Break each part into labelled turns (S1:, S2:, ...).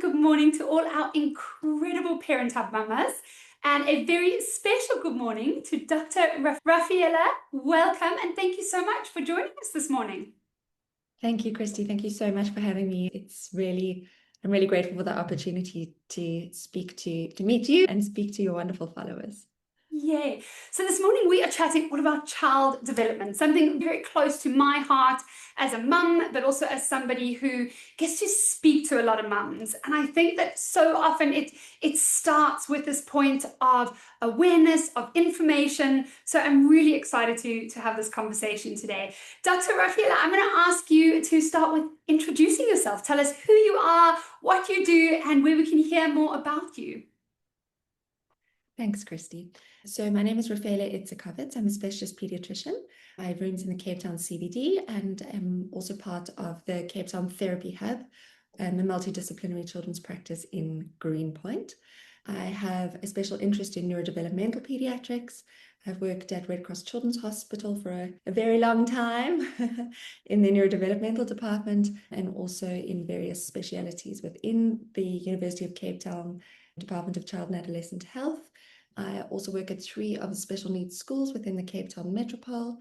S1: good morning to all our incredible Parent Hub mamas, and a very special good morning to Dr. Rafaela. Welcome, and thank you so much for joining us this morning.
S2: Thank you, Christy. Thank you so much for having me. I'm really grateful for the opportunity to meet you and speak to your wonderful followers.
S1: Yay. So this morning we are chatting all about child development, something very close to my heart as a mum, but also as somebody who gets to speak to a lot of mums. And I think that so often it starts with this point of awareness, of information. So I'm really excited to have this conversation today. Dr. Rafaela, I'm going to ask you to start with introducing yourself. Tell us who you are, what you do, and where we can hear more about you.
S2: Thanks, Christy. So my name is Rafaela Itzakovitz. I'm a specialist pediatrician. I have rooms in the Cape Town CBD and am also part of the Cape Town Therapy Hub and the multidisciplinary children's practice in Greenpoint. I have a special interest in neurodevelopmental pediatrics. I've worked at Red Cross Children's Hospital for a very long time in the neurodevelopmental department and also in various specialities within the University of Cape Town Department of Child and Adolescent Health. I also work at 3 of the special needs schools within the Cape Town Metropole.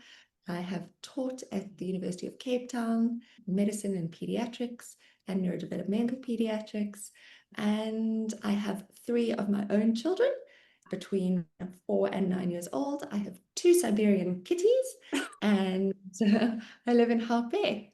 S2: I have taught at the University of Cape Town, medicine and pediatrics and neurodevelopmental pediatrics. And I have 3 of my own children between 4 and 9 years old. I have 2 Siberian kitties and I live in Harpe.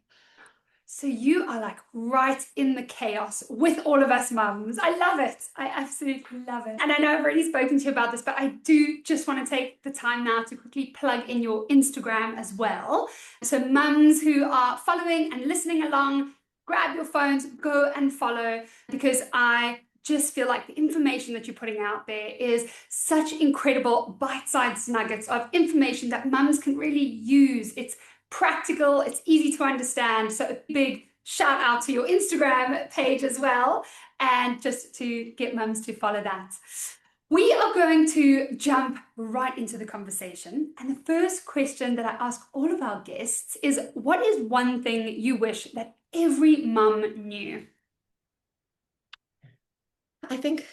S1: So you are like right in the chaos with all of us mums. I love it. I absolutely love it. And I know I've already spoken to you about this, but I do just want to take the time now to quickly plug in your Instagram as well. So mums who are following and listening along, grab your phones, go and follow, because I just feel like the information that you're putting out there is such incredible bite-sized nuggets of information that mums can really use. It's practical, it's easy to understand. So a big shout out to your Instagram page as well, and just to get mums to follow that. We are going to jump right into the conversation. And the first question that I ask all of our guests is, what is one thing you wish that every mum knew?
S2: I think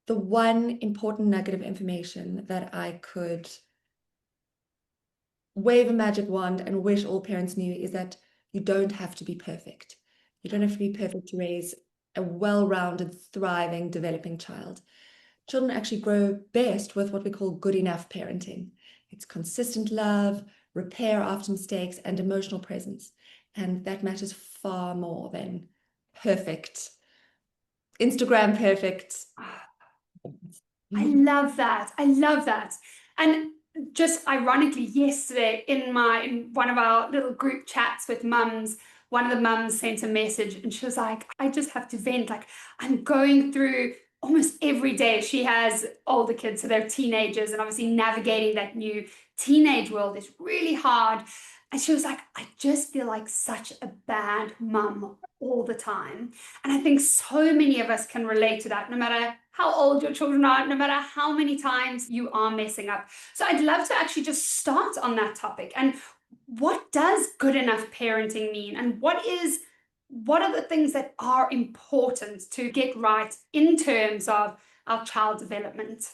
S2: the one important nugget of information that I could wave a magic wand and wish all parents knew is that you don't have to be perfect. You don't have to be perfect to raise a well-rounded, thriving, developing child. Children actually grow best with what we call good enough parenting. It's consistent love, repair after mistakes, and emotional presence. And that matters far more than perfect, Instagram perfect.
S1: I love that. I love that. And just ironically, yesterday in one of our little group chats with mums, one of the mums sent a message and she was like, I just have to vent. Like, I'm going through almost every day. She has older kids, so they're teenagers, and obviously navigating that new teenage world is really hard. And she was like, I just feel like such a bad mum all the time. And I think so many of us can relate to that, no matter how old your children are, no matter how many times you are messing up. So I'd love to actually just start on that topic. And what does good enough parenting mean? And what are the things that are important to get right in terms of our child development?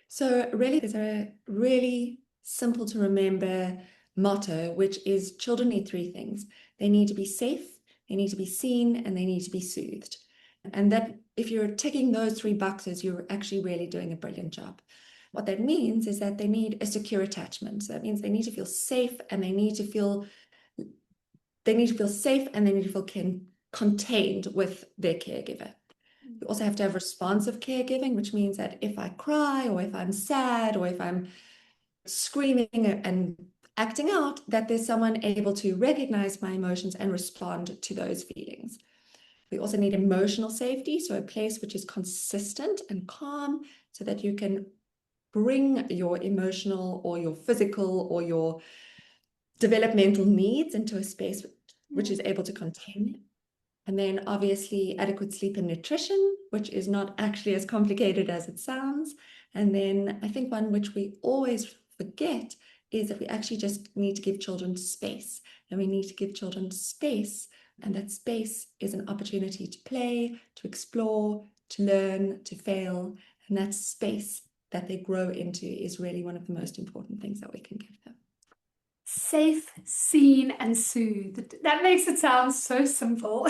S2: So really, there's a really simple to remember motto, which is children need 3 things. They need to be safe, they need to be seen, and they need to be soothed. And that if you're ticking those 3 boxes, you're actually really doing a brilliant job. What that means is that they need a secure attachment. So that means they need to feel safe, and they need to feel safe, and they need to feel contained with their caregiver. You also have to have responsive caregiving, which means that if I cry or if I'm sad or if I'm screaming and acting out, that there's someone able to recognize my emotions and respond to those feelings. We also need emotional safety, so a place which is consistent and calm so that you can bring your emotional or your physical or your developmental needs into a space which is able to contain it. And then obviously adequate sleep and nutrition, which is not actually as complicated as it sounds. And then I think one which we always forget is that we actually just need to give children space. And we need to give children space And that space is an opportunity to play, to explore, to learn, to fail. And that space that they grow into is really one of the most important things that we can give them.
S1: Safe, seen, and soothed. That makes it sound so simple.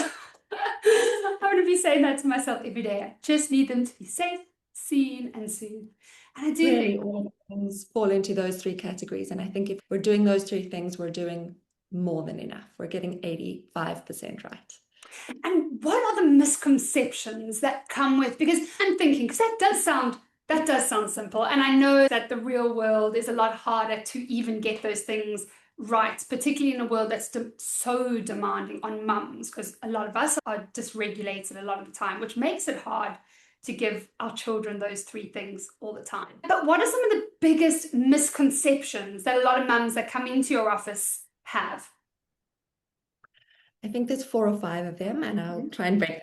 S1: I'm going to be saying that to myself every day. I just need them to be safe, seen, and soothed. And I do
S2: Really,
S1: think
S2: all things fall into those three categories. And I think if we're doing those three things, we're doing more than enough. We're getting 85% right.
S1: And what are the misconceptions that come with, because I'm thinking, because that does sound simple. And I know that the real world is a lot harder to even get those things right, particularly in a world that's so demanding on mums, because a lot of us are dysregulated a lot of the time, which makes it hard to give our children those three things all the time. But what are some of the biggest misconceptions that a lot of mums that come into your office have?
S2: I think there's 4 or 5 of them, and I'll try and break them.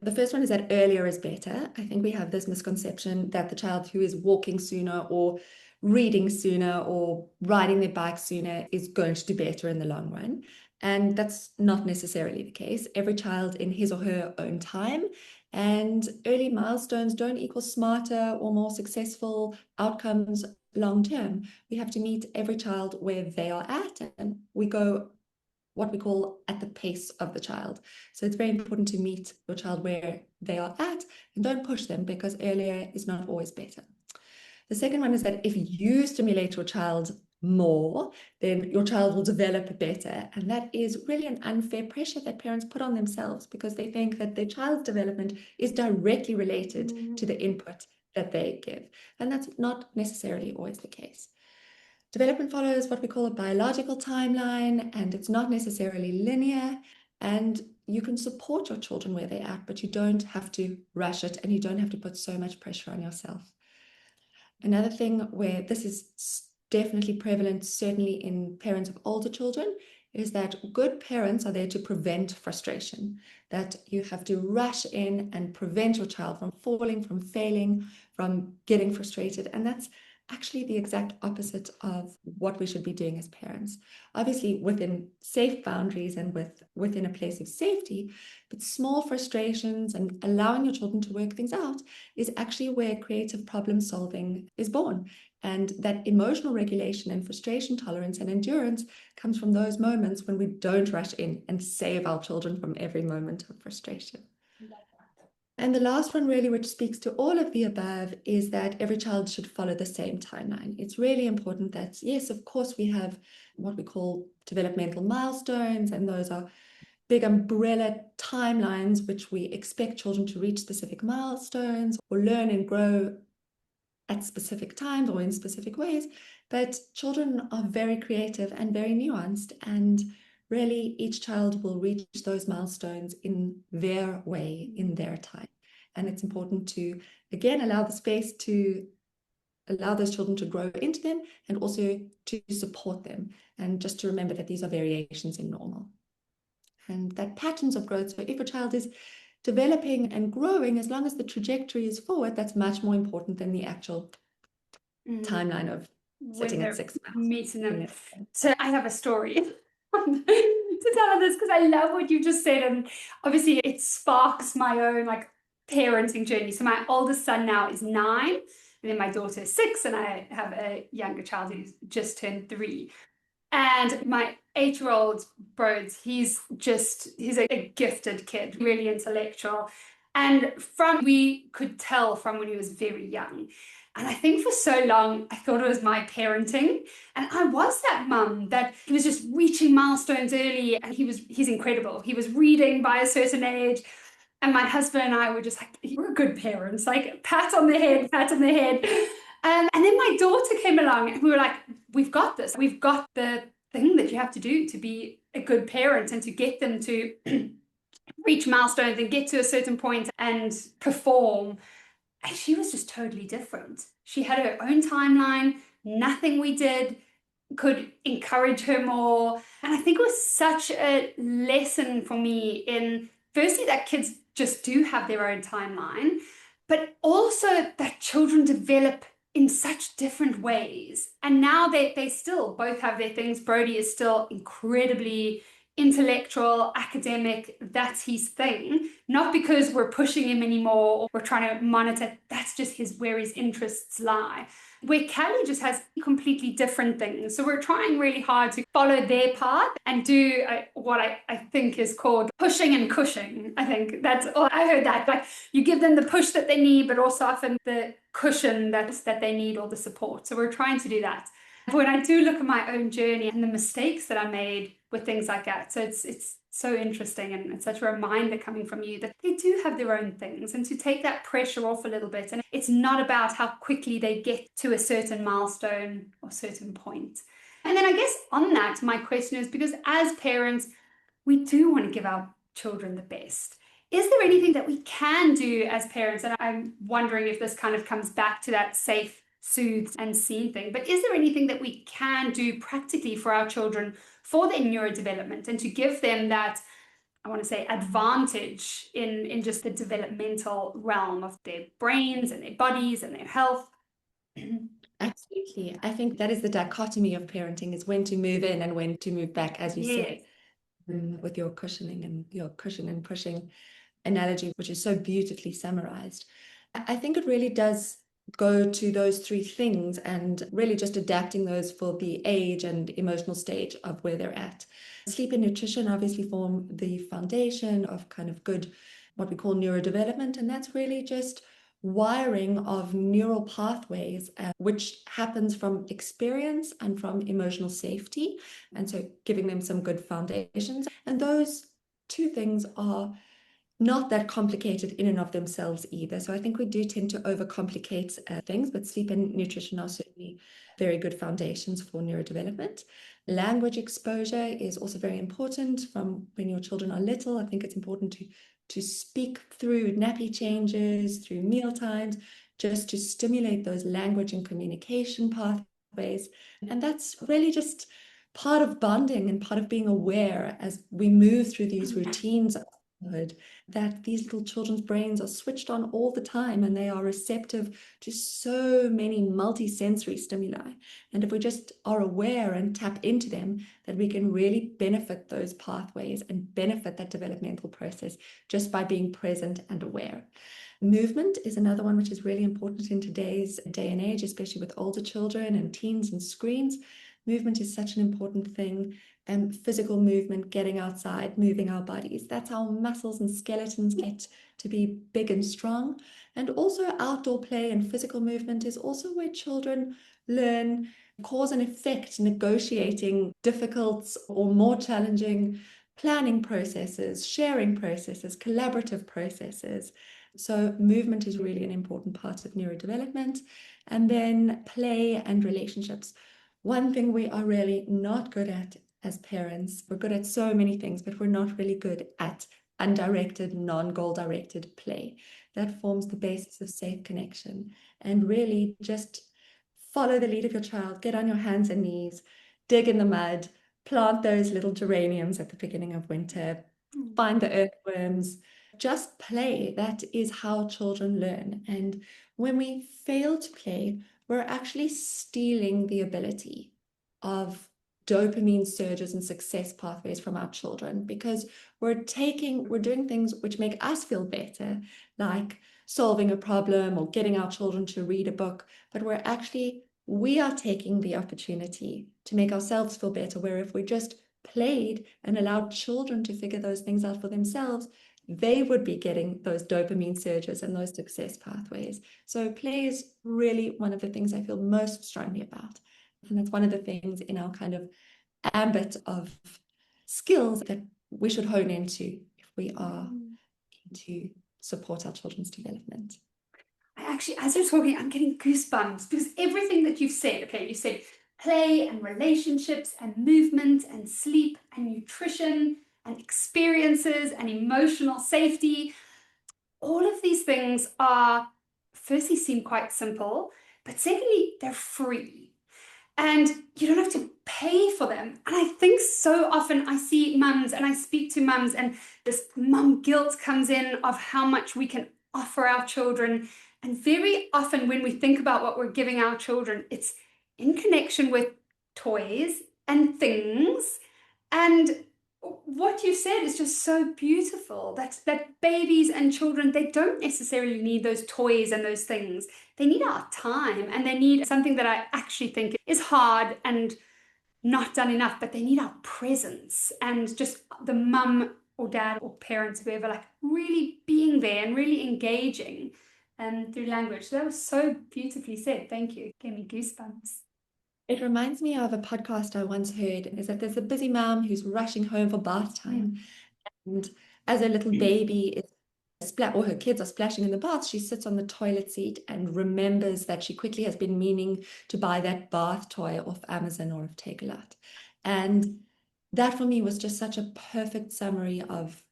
S2: The first one is that earlier is better. I think we have this misconception that the child who is walking sooner or reading sooner or riding their bike sooner is going to do better in the long run. And that's not necessarily the case. Every child in his or her own time, and early milestones don't equal smarter or more successful outcomes long term. We have to meet every child where they are at, and we go what we call at the pace of the child. So it's very important to meet your child where they are at and don't push them, because earlier is not always better. The second one is that if you stimulate your child more, then your child will develop better. And that is really an unfair pressure that parents put on themselves, because they think that their child's development is directly related to the input that they give. And that's not necessarily always the case. Development follows what we call a biological timeline, and it's not necessarily linear. And you can support your children where they're at, but you don't have to rush it, and you don't have to put so much pressure on yourself. Another thing where this is definitely prevalent, certainly in parents of older children, is that good parents are there to prevent frustration, that you have to rush in and prevent your child from falling, from failing, from getting frustrated. And that's actually the exact opposite of what we should be doing as parents. Obviously within safe boundaries and within a place of safety, but small frustrations and allowing your children to work things out is actually where creative problem solving is born. And that emotional regulation and frustration tolerance and endurance comes from those moments when we don't rush in and save our children from every moment of frustration. And the last one, really, which speaks to all of the above, is that every child should follow the same timeline. It's really important that, yes, of course, we have what we call developmental milestones, and those are big umbrella timelines which we expect children to reach specific milestones or learn and grow at specific times or in specific ways. But children are very creative and very nuanced, and really each child will reach those milestones in their way, in their time. And it's important to, again, allow the space to allow those children to grow into them, and also to support them. And just to remember that these are variations in normal. And that patterns of growth, so if a child is developing and growing, as long as the trajectory is forward, that's much more important than the actual timeline of sitting at 6 months.
S1: Meeting them. So I have a story to tell this, because I love what you just said, and obviously it sparks my own like parenting journey. So my oldest son now is 9, and then my daughter is 6, and I have a younger child who's just turned 3. And my 8-year-old Broads, he's a gifted kid, really intellectual. And we could tell from when he was very young. And I think for so long, I thought it was my parenting. And I was that mum that he was just reaching milestones early, and he's incredible. He was reading by a certain age. And my husband and I were just like, we're good parents, like pat on the head, pat on the head. And then my daughter came along, and we were like, we've got this. We've got the thing that you have to do to be a good parent, and to get them to reach milestones and get to a certain point and perform. And she was just totally different. She had her own timeline. Nothing we did could encourage her more. And I think it was such a lesson for me in, firstly, that kids just do have their own timeline, but also that children develop in such different ways. And now they still both have their things. Brody is still incredibly intellectual, academic, that's his thing, not because we're pushing him anymore or we're trying to monitor, that's just where his interests lie. Where Callie just has completely different things. So we're trying really hard to follow their path and do what I think is called pushing and cushioning. I think that's all I heard that. Like you give them the push that they need, but also often the cushion that they need or the support. So we're trying to do that. When I do look at my own journey and the mistakes that I made with things like that, so it's so interesting, and it's such a reminder coming from you that they do have their own things, and to take that pressure off a little bit. And it's not about how quickly they get to a certain milestone or certain point. And then I guess on that, my question is, because as parents, we do want to give our children the best. Is there anything that we can do as parents? And I'm wondering if this kind of comes back to that safe, soothed, and seen thing. But is there anything that we can do practically for our children for their neurodevelopment and to give them that, I want to say, advantage in just the developmental realm of their brains and their bodies and their health?
S2: Absolutely. I think that is the dichotomy of parenting, is when to move in and when to move back, as you
S1: Yes.
S2: said, with your cushioning and your cushion and pushing analogy, which is so beautifully summarized. I think it really does go to those three things and really just adapting those for the age and emotional stage of where they're at. Sleep and nutrition obviously form the foundation of kind of good, what we call neurodevelopment, and that's really just wiring of neural pathways, which happens from experience and from emotional safety. And so giving them some good foundations. And those two things are not that complicated in and of themselves either. So I think we do tend to overcomplicate things, but sleep and nutrition are certainly very good foundations for neurodevelopment. Language exposure is also very important from when your children are little. I think it's important to speak through nappy changes, through meal times, just to stimulate those language and communication pathways. And that's really just part of bonding and part of being aware as we move through these routines of childhood, that these little children's brains are switched on all the time and they are receptive to so many multi-sensory stimuli. And if we just are aware and tap into them, that we can really benefit those pathways and benefit that developmental process just by being present and aware. Movement is another one which is really important in today's day and age, especially with older children and teens and screens. Movement is such an important thing. Physical movement, getting outside, moving our bodies. That's how muscles and skeletons get to be big and strong. And also outdoor play and physical movement is also where children learn cause and effect, negotiating difficult or more challenging planning processes, sharing processes, collaborative processes. So movement is really an important part of neurodevelopment. And then play and relationships. One thing we are really not good at as parents, we're good at so many things, but we're not really good at undirected, non-goal directed play. That forms the basis of safe connection. And really just follow the lead of your child, get on your hands and knees, dig in the mud, plant those little geraniums at the beginning of winter, find the earthworms, just play. That is how children learn. And when we fail to play, we're actually stealing the ability of dopamine surges and success pathways from our children, because we're doing things which make us feel better, like solving a problem or getting our children to read a book, but we are taking the opportunity to make ourselves feel better, where if we just played and allowed children to figure those things out for themselves, they would be getting those dopamine surges and those success pathways. So play is really one of the things I feel most strongly about. And that's one of the things in our kind of ambit of skills that we should hone into if we are to support our children's development.
S1: I actually, as you're talking, I'm getting goosebumps because everything that you've said, okay, you said play and relationships and movement and sleep and nutrition and experiences and emotional safety. All of these things are, firstly, seem quite simple, but secondly, they're free. And you don't have to pay for them. And I think so often I see mums and I speak to mums, and this mum guilt comes in of how much we can offer our children. And very often when we think about what we're giving our children, it's in connection with toys and things. And what you said is just so beautiful. That babies and children, they don't necessarily need those toys and those things. They need our time, and they need something that I actually think is hard and not done enough, but they need our presence and just the mum or dad or parents, whoever, like really being there and really engaging through language. So that was so beautifully said. Thank you. Gave me goosebumps.
S2: It reminds me of a podcast I once heard, is that there's a busy mom who's rushing home for bath
S1: Mm.
S2: time. And as her little baby is or her kids are splashing in the bath, she sits on the toilet seat and remembers that she quickly has been meaning to buy that bath toy off Amazon or of Takealot. And that for me was just such a perfect summary of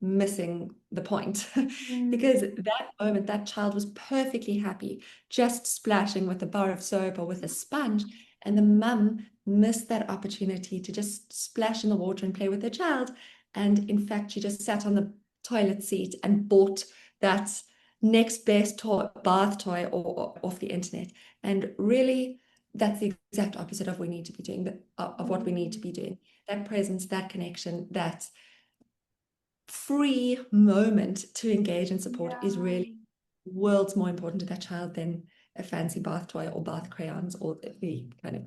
S2: missing the point.
S1: Mm.
S2: Because that moment, that child was perfectly happy, just splashing with a bar of soap or with a sponge. And the mum missed that opportunity to just splash in the water and play with her child. And in fact, she just sat on the toilet seat and bought that next best bath toy or off the internet. And really, that's the exact opposite of we need to be doing of what we need to be doing. That presence, that connection, that free moment to engage and support is
S1: Yeah.
S2: really worlds more important to that child than a fancy bath toy or bath crayons or the kind of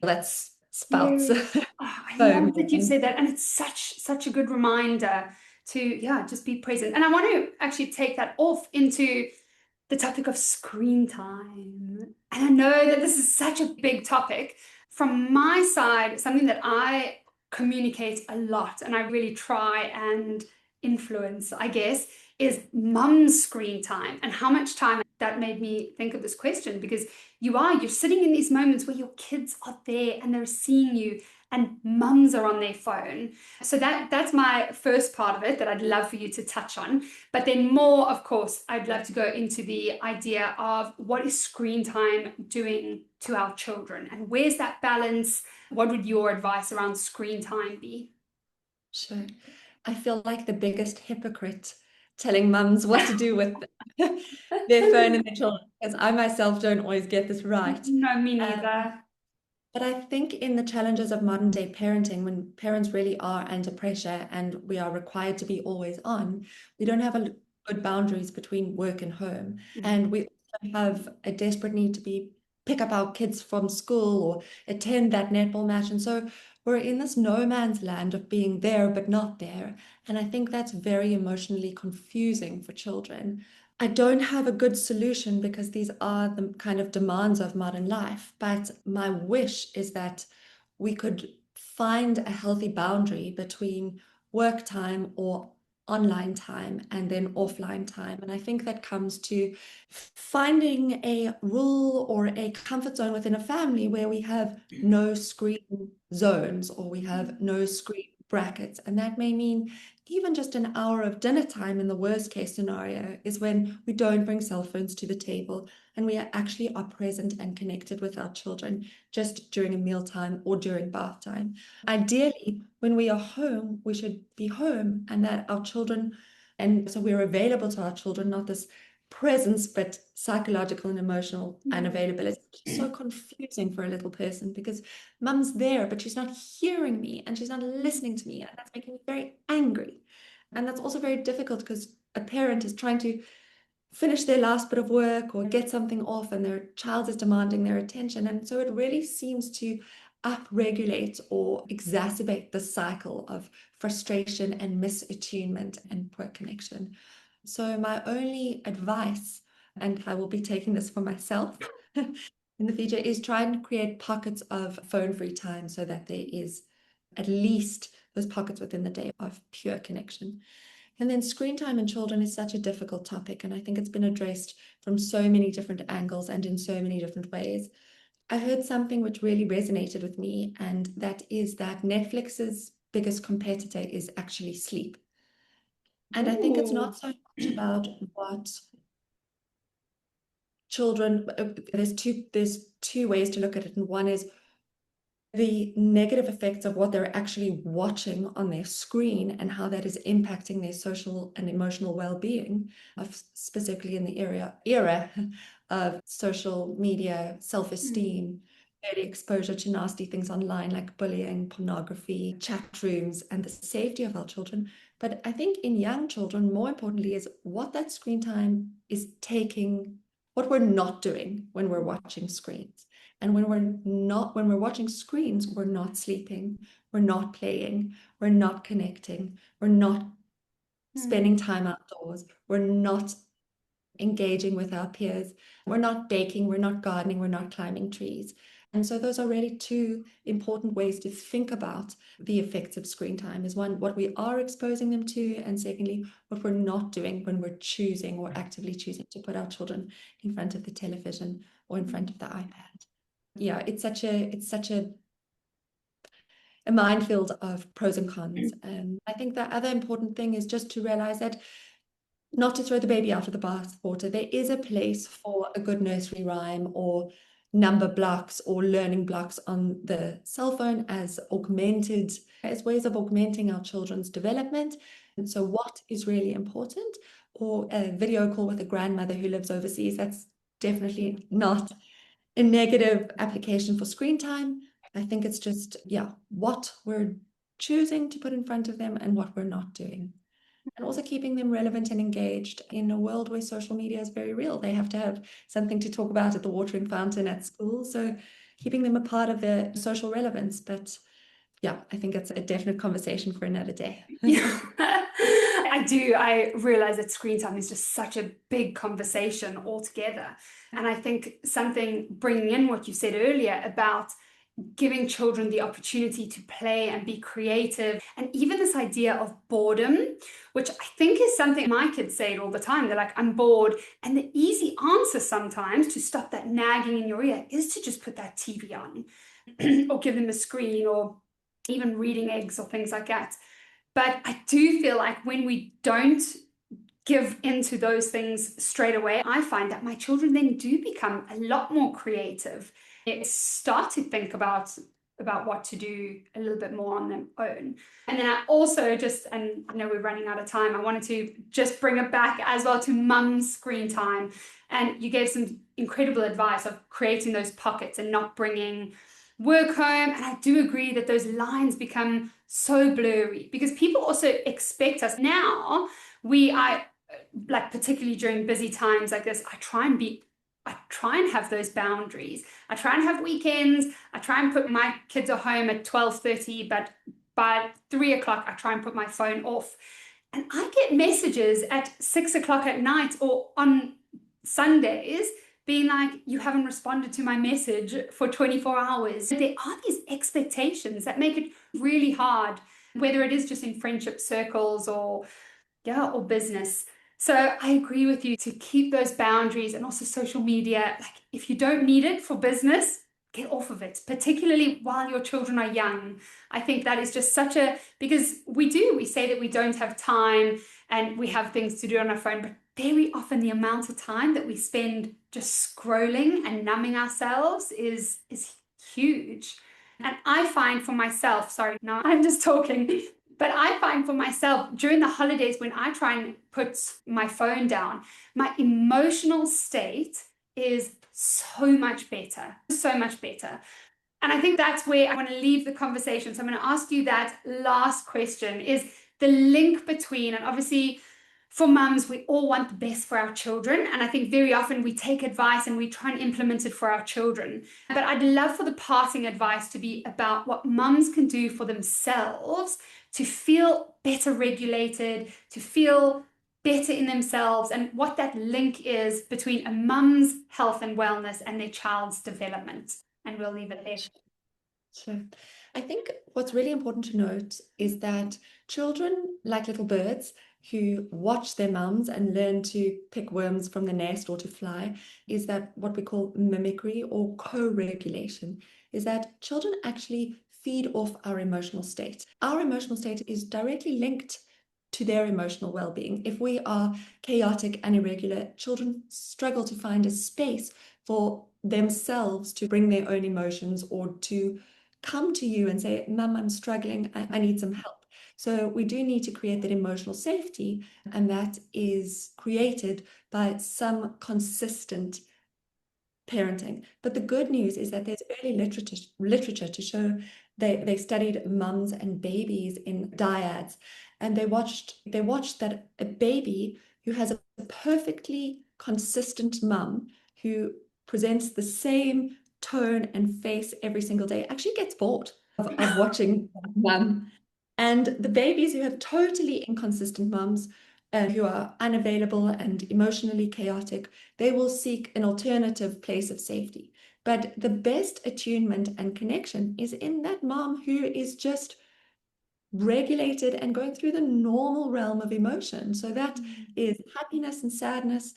S2: that's spouts
S1: Yes. Oh, I
S2: foam.
S1: love that you've said that. And it's such a good reminder to, yeah, just be present. And I want to actually take that off into the topic of screen time. And I know that this is such a big topic. From my side, something that I communicate a lot and I really try and influence, I guess, is mum's screen time and how much time. That made me think of this question because you're sitting in these moments where your kids are there and they're seeing you and mums are on their phone. So that's my first part of it that I'd love for you to touch on. But then more, of course, I'd love to go into the idea of what is screen time doing to our children and where's that balance? What would your advice around screen time be?
S2: Sure. I feel like the biggest hypocrite telling mums what to do with their phone and their children, because I myself don't always get this right.
S1: No, me
S2: Um,
S1: neither.
S2: but I think in the challenges of modern day parenting, when parents really are under pressure and we are required to be always on, we don't have a good boundaries between work and home. And we also have a desperate need to pick up our kids from school or attend that netball match. And so we're in this no man's land of being there but not there. And I think that's very emotionally confusing for children. I don't have a good solution because these are the kind of demands of modern life. But my wish is that we could find a healthy boundary between work time or online time and then offline time. And I think that comes to finding a rule or a comfort zone within a family where we have no screen zones or we have no screen brackets. And that may mean even just an hour of dinner time in the worst case scenario is when we don't bring cell phones to the table and we actually are present and connected with our children just during a mealtime or during bath time. Ideally, when we are home, we should be home and that our children, and so we're available to our children, not this presence, but psychological and emotional unavailability. It's so confusing for a little person because mum's there, but she's not hearing me and she's not listening to me. And that's making me very angry. And that's also very difficult because a parent is trying to finish their last bit of work or get something off and their child is demanding their attention. And so it really seems to upregulate or exacerbate the cycle of frustration and misattunement and poor connection. So my only advice, and I will be taking this for myself in the future, is try and create pockets of phone-free time so that there is at least those pockets within the day of pure connection. And then screen time in children is such a difficult topic, and I think it's been addressed from so many different angles and in so many different ways. I heard something which really resonated with me, and that is that Netflix's biggest competitor is actually sleep. And I think it's
S1: Ooh.
S2: not so much about what children, there's two ways to look at it. And one is the negative effects of what they're actually watching on their screen and how that is impacting their social and emotional well-being, specifically in the era of social media, self-esteem, early exposure to nasty things online like bullying, pornography, chat rooms, and the safety of our children. But I think in young children, more importantly, is what that screen time is taking, what we're not doing when we're watching screens. And when we're watching screens, we're not sleeping, we're not playing, we're not connecting, we're not spending time outdoors, we're not engaging with our peers, we're not baking, we're not gardening, we're not climbing trees. And so those are really two important ways to think about the effects of screen time, is one, what we are exposing them to, and secondly, what we're not doing when we're choosing or actively choosing to put our children in front of the television or in front of the iPad. Yeah, it's such a minefield of pros and cons. I think the other important thing is just to realize that not to throw the baby out with the bathwater. There is a place for a good nursery rhyme or number blocks or learning blocks on the cell phone as ways of augmenting our children's development. And so what is really important, or a video call with a grandmother who lives overseas, that's definitely not a negative application for screen time. I think it's just, yeah, what we're choosing to put in front of them and what we're not doing. And also keeping them relevant and engaged in a world where social media is very real. They have to have something to talk about at the watering fountain at school. So keeping them a part of their social relevance. But yeah, I think it's a definite conversation for another day.
S1: Yeah. I do. I realize that screen time is just such a big conversation altogether. And I think something bringing in what you said earlier about giving children the opportunity to play and be creative, and even this idea of boredom, which I think is something my kids say it all the time. They're like, I'm bored. And the easy answer sometimes to stop that nagging in your ear is to just put that TV on or give them a screen, or even reading eggs or things like that. But I do feel like when we don't give into those things straight away, I find that my children then do become a lot more creative. They start to think about what to do a little bit more on their own. And then I also just, and I know we're running out of time, I wanted to just bring it back as well to mum's screen time. And you gave some incredible advice of creating those pockets and not bringing work home. And I do agree that those lines become so blurry because people also expect us now. I like, particularly during busy times like this, I try and have those boundaries. I try and have weekends. I try and put my kids at home at 12:30, but by 3 o'clock, I try and put my phone off. And I get messages at 6 o'clock at night or on Sundays being like, you haven't responded to my message for 24 hours. There are these expectations that make it really hard, whether it is just in friendship circles or business. So I agree with you to keep those boundaries, and also social media. Like, if you don't need it for business, get off of it, particularly while your children are young. I think that is just because we say that we don't have time and we have things to do on our phone, but very often the amount of time that we spend just scrolling and numbing ourselves is huge. And I find for myself, sorry, now I'm just talking, but I find for myself during the holidays when I try and put my phone down, my emotional state is so much better, so much better. And I think that's where I want to leave the conversation. So I'm going to ask you that last question, is the link between, and obviously for mums, we all want the best for our children. And I think very often we take advice and we try and implement it for our children. But I'd love for the passing advice to be about what mums can do for themselves to feel better regulated, to feel better in themselves, and what that link is between a mum's health and wellness and their child's development. And we'll leave it there.
S2: Sure. I think what's really important to note is that children, like little birds who watch their mums and learn to pick worms from the nest or to fly, is that what we call mimicry or co-regulation, is that children actually feed off our emotional state. Our emotional state is directly linked to their emotional well-being. If we are chaotic and irregular, children struggle to find a space for themselves to bring their own emotions or to come to you and say, Mum, I'm struggling, I need some help. So we do need to create that emotional safety, and that is created by some consistent parenting. But the good news is that there's early literature to show they studied mums and babies in dyads, and they watched that a baby who has a perfectly consistent mum who presents the same tone and face every single day actually gets bored of watching mum. And the babies who have totally inconsistent mums, who are unavailable and emotionally chaotic, they will seek an alternative place of safety. But the best attunement and connection is in that mom who is just regulated and going through the normal realm of emotion. So that is happiness and sadness,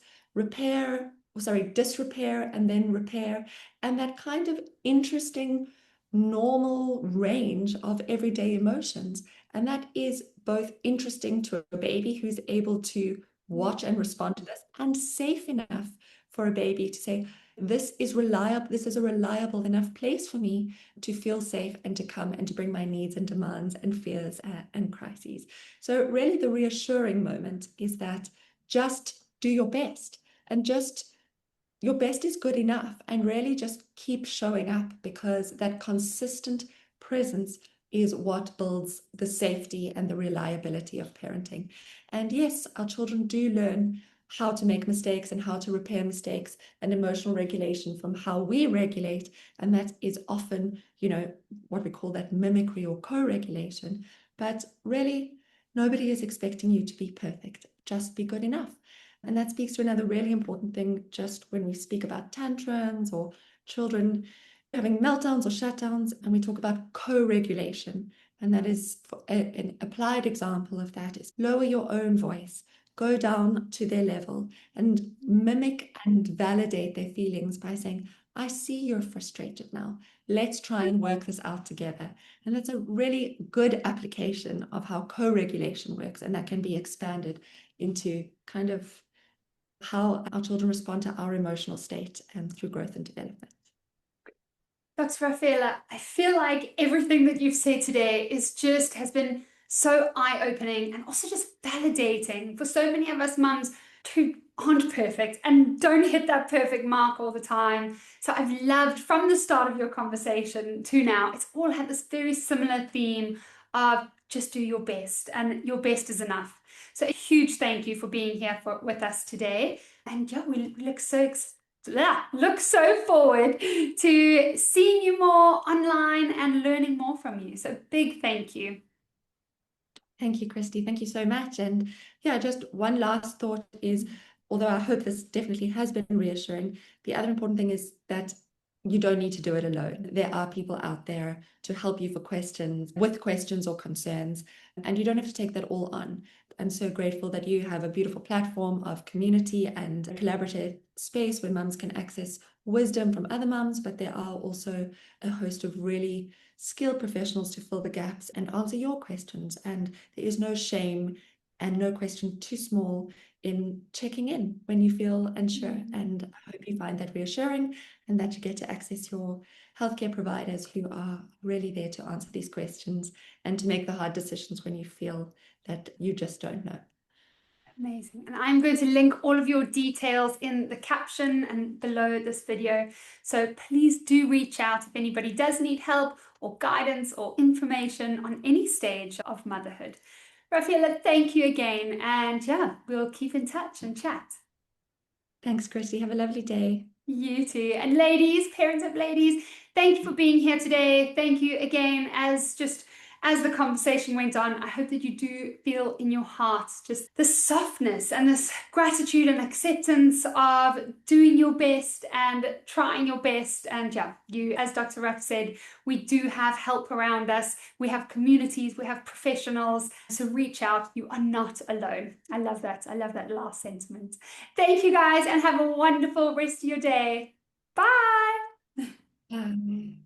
S2: disrepair and then repair, and that kind of interesting normal range of everyday emotions. And that is both interesting to a baby who's able to watch and respond to this, and safe enough for a baby to say, this is reliable, this is a reliable enough place for me to feel safe and to come and to bring my needs and demands and fears and crises. So really the reassuring moment is that just do your best, and just your best is good enough, and really just keep showing up, because that consistent presence is what builds the safety and the reliability of parenting. And yes, our children do learn how to make mistakes and how to repair mistakes and emotional regulation from how we regulate. And that is often, what we call that mimicry or co-regulation. But really, nobody is expecting you to be perfect. Just be good enough. And that speaks to another really important thing, just when we speak about tantrums or children having meltdowns or shutdowns, and we talk about co-regulation. And that is, an applied example of that is lower your own voice, go down to their level and mimic and validate their feelings by saying, I see you're frustrated now. Let's try and work this out together. And that's a really good application of how co-regulation works. And that can be expanded into kind of how our children respond to our emotional state through growth and development.
S1: Dr. Rafaela, I feel like everything that you've said today has been so eye-opening and also just validating for so many of us mums who aren't perfect and don't hit that perfect mark all the time. So I've loved, from the start of your conversation to now, it's all had this very similar theme of just do your best, and your best is enough. So a huge thank you for being here with us today. And yeah, we look so forward to seeing you more online and learning more from you. So big thank you.
S2: Thank you, Christy. Thank you so much. And yeah, just one last thought is, although I hope this definitely has been reassuring, the other important thing is that you don't need to do it alone. There are people out there to help you with questions or concerns, and you don't have to take that all on. I'm so grateful that you have a beautiful platform of community and a collaborative space where mums can access wisdom from other mums, but there are also a host of really skilled professionals to fill the gaps and answer your questions. And there is no shame and no question too small in checking in when you feel unsure. And I hope you find that reassuring, and that you get to access your healthcare providers who are really there to answer these questions and to make the hard decisions when you feel that you just don't know.
S1: Amazing. And I'm going to link all of your details in the caption and below this video. So please do reach out if anybody does need help or guidance or information on any stage of motherhood. Rafaela, thank you again. And yeah, we'll keep in touch and chat.
S2: Thanks, Christy. Have a lovely day.
S1: You too. And ladies, parents of ladies, thank you for being here today. Thank you again. As the conversation went on, I hope that you do feel in your hearts just the softness and this gratitude and acceptance of doing your best and trying your best. And yeah, as Dr. Ruff said, we do have help around us. We have communities, we have professionals. So reach out. You are not alone. I love that. I love that last sentiment. Thank you guys, and have a wonderful rest of your day. Bye.
S2: Bye.